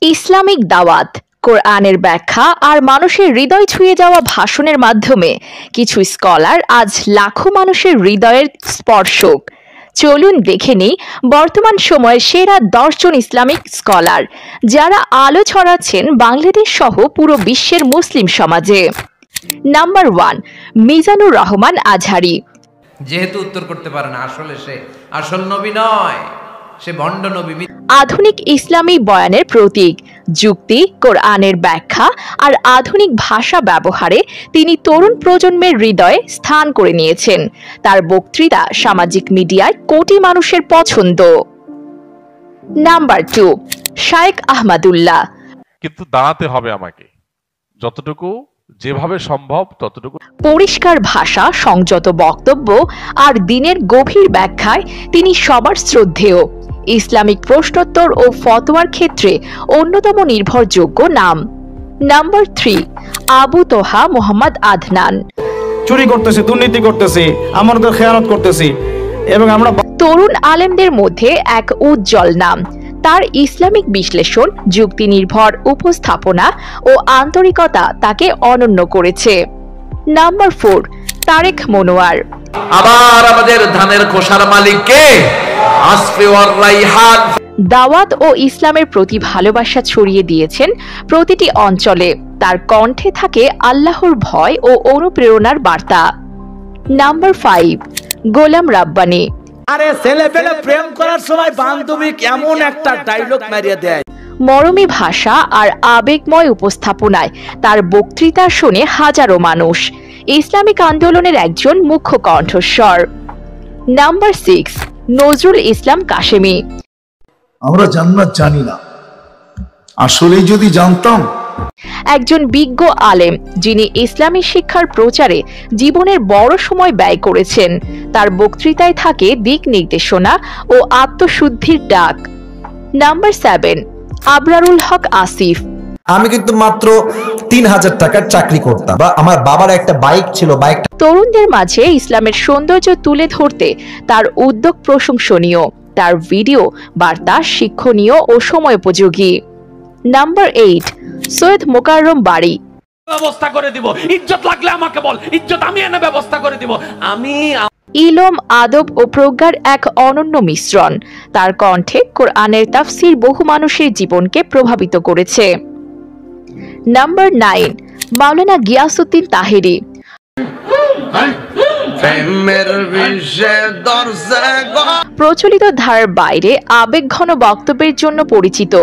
Islamic দাওয়াত, কোরআনের ব্যাখ্যা আর মানুষের হৃদয় ছুঁয়ে যাওয়া ভাষণের মাধ্যমে কিছু স্কলার আজ লাখো মানুষের হৃদয়ের স্পর্শক। চলুন দেখে নিই বর্তমান সময়ের সেরা 10 জন ইসলামিক স্কলার যারা আলো ছড়াচ্ছেন বাংলাদেশ সহ পুরো বিশ্বের মুসলিম সমাজে। নাম্বার 1, মিজানুর রহমান আজহারি। যেহেতু উত্তর করতে পারে না, আসলে সে আসল নবী নয়, সে ভণ্ড নবী। আধুনিক ইসলামী বয়ানের প্রতীক, যুক্তি, কোরআনের ব্যাখ্যা আর আধুনিক ভাষা ব্যবহারে তিনি তরুণ প্রজন্মের হৃদয়ে স্থান করে নিয়েছেন। তার বক্তৃতা সামাজিক মিডিয়ায় কোটি মানুষের পছন্দ। নাম্বার 2, শায়েখ আহমদুল্লাহ। কিন্তু দাঁড়াতে হবে আমাকে, যতটুকু যেভাবে সম্ভব ততটুকু। পরিষ্কার ভাষা, সংযত বক্তব্য আর দিনের গভীর ব্যাখ্যায় তিনি সবার শ্রদ্ধেয়। ইসলামিক প্রশ্নোত্তর ও ফতোয়ার ক্ষেত্রে অন্যতম নির্ভরযোগ্য নাম। নাম্বার 3, আবু তোহা মোহাম্মদ আদনান। চুরি করতেছে, দুর্নীতি করতেছে, আমাদের খেয়ানত করতেছে এবং আমরা তরুণ আলেমদের মধ্যে এক উজ্জ্বল নাম। তার ইসলামিক বিশ্লেষণ, যুক্তি নির্ভর উপস্থাপনা ও আন্তরিকতা তাকে অনন্য করেছে। নাম্বার 4, তারেক মনোয়ার। আবার আমাদের ধানের খোসার মালিক কে? আসফি ওয়ার রাইহান। দাওয়াত ও ইসলামের প্রতি ভালোবাসা ছড়িয়ে দিয়েছেন প্রতিটি অঞ্চলে। তার কণ্ঠে থাকে আল্লাহর ভয় ও অনুপ্রেরণার বার্তা। নাম্বার 5, গোলাম রাব্বানী। আরে ছেলে পেলে প্রেম করার সময় বান্ধবী এমন একটা ডায়লগ মারিয়ে দেয়। মরমী ভাষা আর আবেগময় উপস্থাপনায় তার বক্তৃতা শুনে হাজারো মানুষ। ইসলামিক আন্দোলনের একজন মুখ্য কণ্ঠস্বর। নাম্বার 6, নজরুল ইসলাম কাশেমি। আমরা জান্নাত জানি না, আসলেই যদি জানতাম। একজন বিজ্ঞ আলেম যিনি ইসলামী শিক্ষার প্রচারে জীবনের বড় সময় ব্যয় করেছেন। তার বক্তৃতায় থাকে দিক নির্দেশনা ও আত্মশুদ্ধির ডাক। নাম্বার 7, আবরারুল হক আসিফ। আমি কিন্তু মাত্র 3000 টাকার চাকরি করতাম, বা আমার বাবার একটা বাইক ছিল, বাইকটা। তরুণদের মাঝে ইসলামের সৌন্দর্য তুলে ধরতে তার উদ্যোগ প্রশংসনীয়। তার ভিডিও বার্তা শিক্ষণীয় ও সময়োপযোগী। নাম্বার 8, সৈয়দ মোকাররম বারী। ব্যবস্থা করে দিব, ইজ্জত লাগলে আমাকে বল, ইজ্জত আমি এনে ব্যবস্থা করে দিব। আমি ইলম, আদব ও প্রজ্ঞার এক অনন্য মিশ্রণ। তার কণ্ঠে কোরআনের তাফসীর বহু মানুষের জীবনকে প্রভাবিত করেছে। নাম্বার 9, মাওলানা গিয়াসউদ্দিন তাহেরি। প্রচলিত ধারার বাইরে আবেগঘন বক্তব্যের জন্য পরিচিত।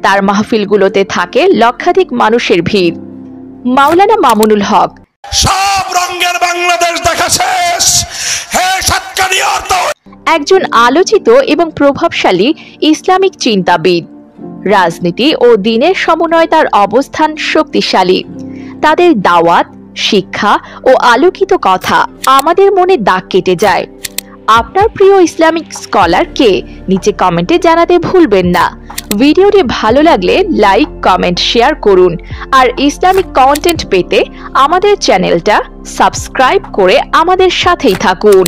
তার মাহফিলগুলোতে থাকে লক্ষাধিক মানুষের ভিড়। মাওলানা মামুনুল হক। সব রঙের বাংলাদেশ দেখা শেষ, হে সাতকানি অর্থ। একজন আলোচিত এবং প্রভাবশালী ইসলামিক চিন্তাবিদ। রাজনীতি ও দ্বীনের সমন্বয়ে তার অবস্থান শক্তিশালী। তাদের দাওয়াত, শিক্ষা ও আলোকিত কথা আমাদের মনে দাগ কেটে যায়। আপনার প্রিয় ইসলামিক স্কলার কে? নিচে কমেন্টে জানাতে ভুলবেন না। ভিডিওটি ভালো লাগলে লাইক, কমেন্ট, শেয়ার করুন। আর ইসলামিক কন্টেন্ট পেতে আমাদের চ্যানেলটা সাবস্ক্রাইব করে আমাদের সাথেই থাকুন।